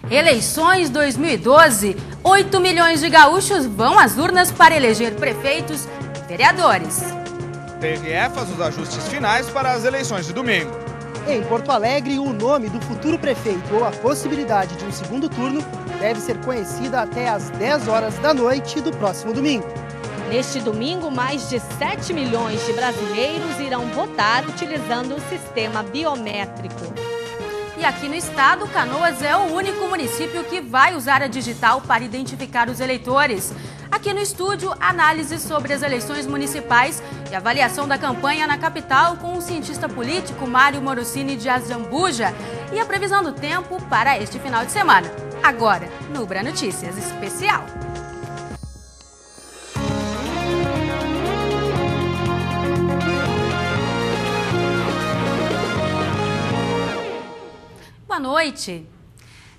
Eleições 2012, 8 milhões de gaúchos vão às urnas para eleger prefeitos e vereadores. TRE faz os ajustes finais para as eleições de domingo. Em Porto Alegre, o nome do futuro prefeito ou a possibilidade de um segundo turno deve ser conhecida até às 10 horas da noite do próximo domingo. Neste domingo, mais de 7 milhões de brasileiros irão votar utilizando o sistema biométrico. E aqui no estado, Canoas é o único município que vai usar a digital para identificar os eleitores. Aqui no estúdio, análise sobre as eleições municipais e avaliação da campanha na capital com o cientista político Mário Morosini de Azambuja e a previsão do tempo para este final de semana. Agora, no Ubra Notícias Especial. Boa noite.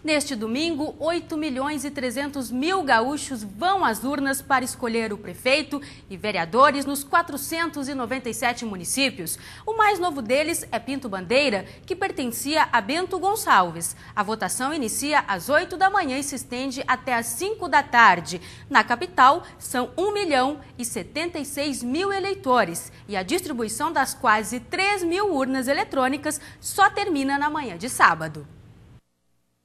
Neste domingo, 8 milhões e 300 mil gaúchos vão às urnas para escolher o prefeito e vereadores nos 497 municípios. O mais novo deles é Pinto Bandeira, que pertencia a Bento Gonçalves. A votação inicia às 8 da manhã e se estende até às 5 da tarde. Na capital, são 1 milhão e 76 mil eleitores. E a distribuição das quase 3 mil urnas eletrônicas só termina na manhã de sábado.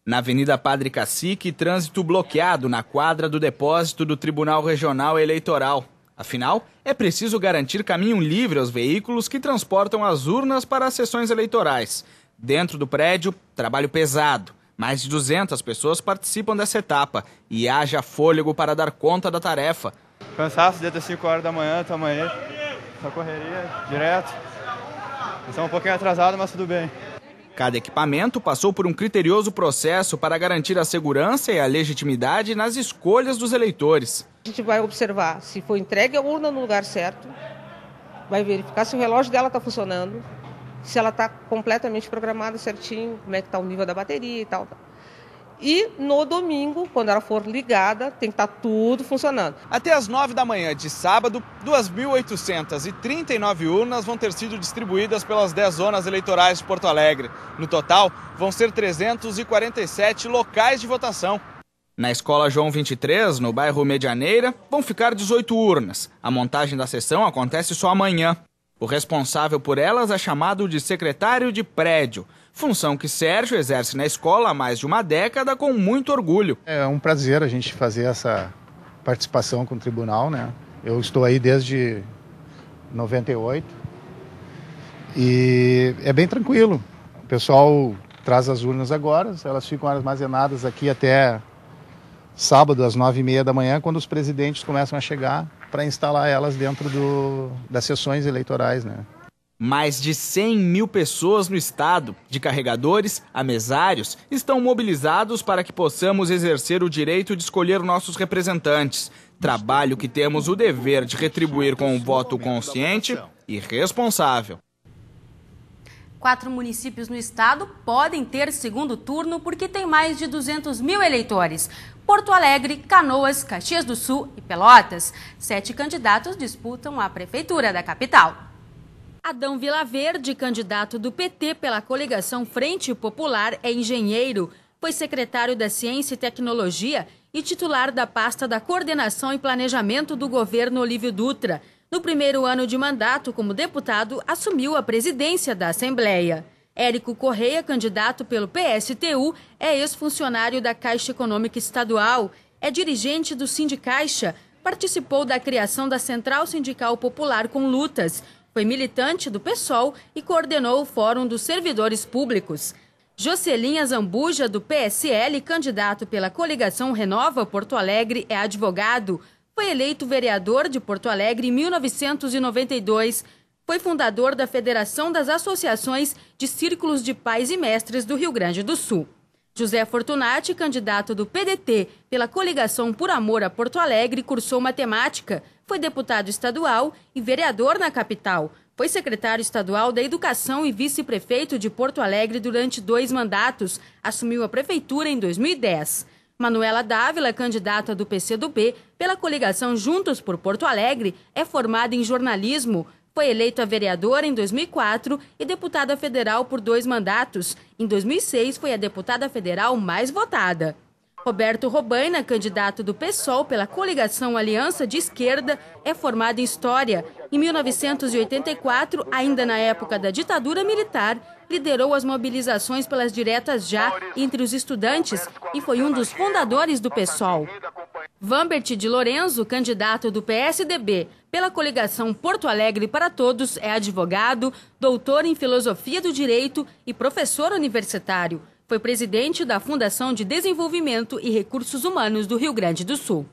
Na Avenida Padre Cacique, trânsito bloqueado na quadra do depósito do Tribunal Regional Eleitoral. Afinal, é preciso garantir caminho livre aos veículos que transportam as urnas para as sessões eleitorais. Dentro do prédio, trabalho pesado. Mais de 200 pessoas participam dessa etapa e haja fôlego para dar conta da tarefa. Cansaço desde as 5 horas da manhã, estamos aí. Só correria, direto. Estamos um pouquinho atrasados, mas tudo bem. Cada equipamento passou por um criterioso processo para garantir a segurança e a legitimidade nas escolhas dos eleitores. A gente vai observar se foi entregue a urna no lugar certo, vai verificar se o relógio dela está funcionando, se ela está completamente programada certinho, como é que está o nível da bateria e tal. E no domingo, quando ela for ligada, tem que estar tudo funcionando. Até às 9 da manhã de sábado, 2.839 urnas vão ter sido distribuídas pelas 10 zonas eleitorais de Porto Alegre. No total, vão ser 347 locais de votação. Na Escola João 23, no bairro Medianeira, vão ficar 18 urnas. A montagem da sessão acontece só amanhã. O responsável por elas é chamado de secretário de prédio, função que Sérgio exerce na escola há mais de uma década com muito orgulho. É um prazer a gente fazer essa participação com o tribunal, né? Eu estou aí desde 98 e é bem tranquilo. O pessoal traz as urnas agora, elas ficam armazenadas aqui até sábado às 9h30 da manhã, quando os presidentes começam a chegar para instalar elas dentro das sessões eleitorais, né? Mais de 100 mil pessoas no estado, de carregadores a mesários, estão mobilizados para que possamos exercer o direito de escolher nossos representantes. Trabalho que temos o dever de retribuir com um voto consciente e responsável. 4 municípios no estado podem ter segundo turno porque tem mais de 200 mil eleitores. Porto Alegre, Canoas, Caxias do Sul e Pelotas. 7 candidatos disputam a prefeitura da capital. Adão Vilaverde, candidato do PT pela coligação Frente Popular, é engenheiro, foi secretário da Ciência e Tecnologia e titular da pasta da Coordenação e Planejamento do governo Olívio Dutra. No primeiro ano de mandato como deputado, assumiu a presidência da Assembleia. Érico Correia, candidato pelo PSTU, é ex-funcionário da Caixa Econômica Estadual, é dirigente do Sindicaixa, participou da criação da Central Sindical Popular com Lutas, foi militante do PSOL e coordenou o Fórum dos Servidores Públicos. Jocelyn Azambuja, do PSL, candidato pela coligação Renova Porto Alegre, é advogado, foi eleito vereador de Porto Alegre em 1992, foi fundador da Federação das Associações de Círculos de Pais e Mestres do Rio Grande do Sul. José Fortunati, candidato do PDT pela coligação Por Amor a Porto Alegre, cursou matemática, foi deputado estadual e vereador na capital. Foi secretário estadual da Educação e vice-prefeito de Porto Alegre durante 2 mandatos. Assumiu a prefeitura em 2010. Manuela Dávila, candidata do PCdoB pela coligação Juntos por Porto Alegre, é formada em jornalismo. Foi eleita vereadora em 2004 e deputada federal por 2 mandatos. Em 2006, foi a deputada federal mais votada. Roberto Robaina, candidato do PSOL pela coligação Aliança de Esquerda, é formado em História. Em 1984, ainda na época da ditadura militar, liderou as mobilizações pelas diretas já entre os estudantes e foi um dos fundadores do PSOL. Vambert de Lorenzo, candidato do PSDB pela coligação Porto Alegre para Todos, é advogado, doutor em Filosofia do Direito e professor universitário. Foi presidente da Fundação de Desenvolvimento e Recursos Humanos do Rio Grande do Sul.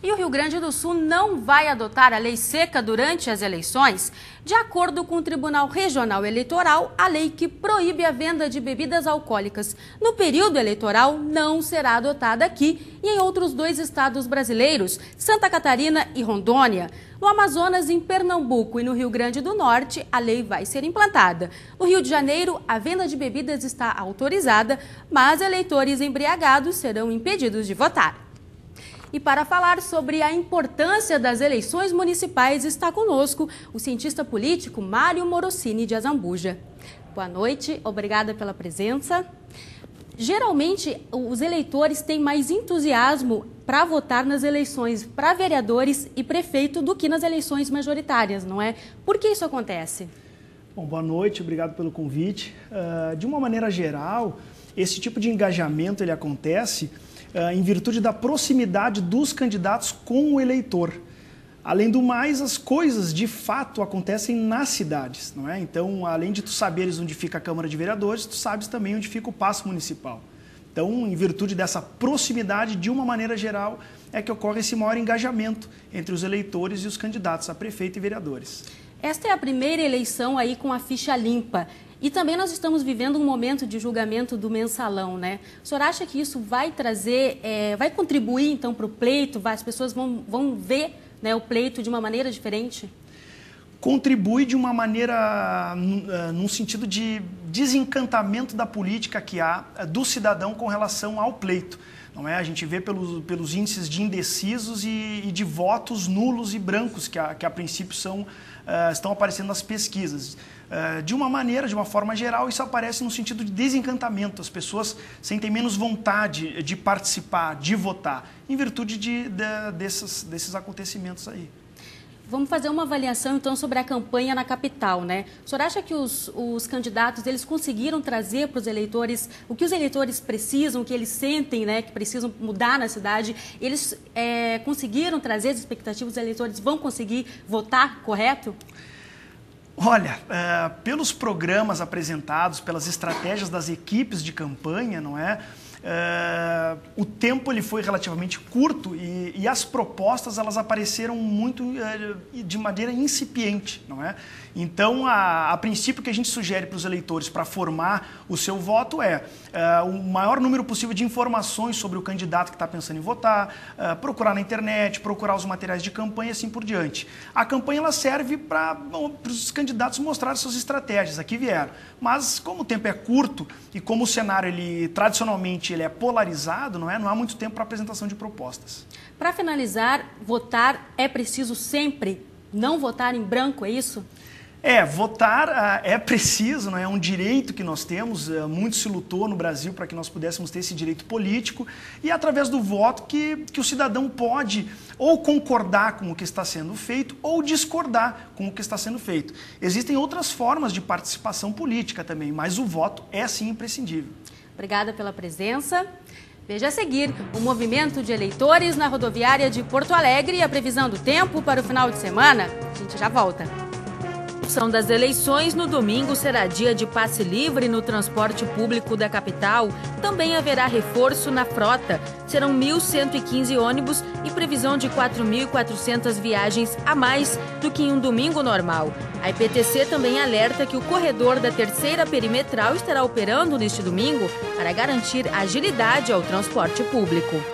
E o Rio Grande do Sul não vai adotar a lei seca durante as eleições. De acordo com o Tribunal Regional Eleitoral, a lei que proíbe a venda de bebidas alcoólicas no período eleitoral não será adotada aqui e em outros 2 estados brasileiros, Santa Catarina e Rondônia. No Amazonas, em Pernambuco e no Rio Grande do Norte, a lei vai ser implantada. No Rio de Janeiro, a venda de bebidas está autorizada, mas eleitores embriagados serão impedidos de votar. E para falar sobre a importância das eleições municipais, está conosco o cientista político Mário Morosini de Azambuja. Boa noite, obrigada pela presença. Geralmente, os eleitores têm mais entusiasmo para votar nas eleições para vereadores e prefeito do que nas eleições majoritárias, não é? Por que isso acontece? Bom, boa noite, obrigado pelo convite. De uma maneira geral, esse tipo de engajamento ele acontece em virtude da proximidade dos candidatos com o eleitor. Além do mais, as coisas de fato acontecem nas cidades, não é? Então, além de tu saberes onde fica a Câmara de Vereadores, tu sabes também onde fica o Paço Municipal. Então, em virtude dessa proximidade, de uma maneira geral, é que ocorre esse maior engajamento entre os eleitores e os candidatos a prefeito e vereadores. Esta é a primeira eleição aí com a ficha limpa. E também nós estamos vivendo um momento de julgamento do mensalão, né? O senhor acha que isso vai trazer, vai contribuir então para o pleito? As pessoas vão ver, né, o pleito de uma maneira diferente? Contribui de uma maneira, num sentido de desencantamento da política que há do cidadão com relação ao pleito. Não é? A gente vê pelos índices de indecisos e de votos nulos e brancos que a princípio estão aparecendo nas pesquisas. De uma forma geral, isso aparece no sentido de desencantamento. As pessoas sentem menos vontade de participar, de votar, em virtude desses acontecimentos aí. Vamos fazer uma avaliação, então, sobre a campanha na capital, né? O senhor acha que os candidatos, eles conseguiram trazer para os eleitores o que os eleitores precisam, o que eles sentem, né, que precisam mudar na cidade? Eles conseguiram trazer as expectativas, os eleitores vão conseguir votar correto? Olha, pelos programas apresentados, pelas estratégias das equipes de campanha, não é? O tempo ele foi relativamente curto e as propostas elas apareceram muito de maneira incipiente, não é? Então, a princípio, o que a gente sugere para os eleitores para formar o seu voto o maior número possível de informações sobre o candidato que está pensando em votar, procurar na internet, procurar os materiais de campanha e assim por diante. A campanha ela serve para os candidatos mostrar suas estratégias, aqui vieram. Mas, como o tempo é curto e como o cenário tradicionalmente ele é polarizado, não há muito tempo para apresentação de propostas. Para finalizar, votar é preciso sempre não votar em branco, é isso? Votar é preciso, não é? É um direito que nós temos, muito se lutou no Brasil para que nós pudéssemos ter esse direito político e é através do voto que o cidadão pode ou concordar com o que está sendo feito ou discordar com o que está sendo feito. Existem outras formas de participação política também, mas o voto é sim imprescindível. Obrigada pela presença. Veja a seguir o movimento de eleitores na rodoviária de Porto Alegre e a previsão do tempo para o final de semana. A gente já volta. Das eleições, no domingo será dia de passe livre no transporte público da capital. Também haverá reforço na frota. Serão 1.115 ônibus e previsão de 4.400 viagens a mais do que em um domingo normal. A IPTC também alerta que o corredor da terceira perimetral estará operando neste domingo para garantir agilidade ao transporte público.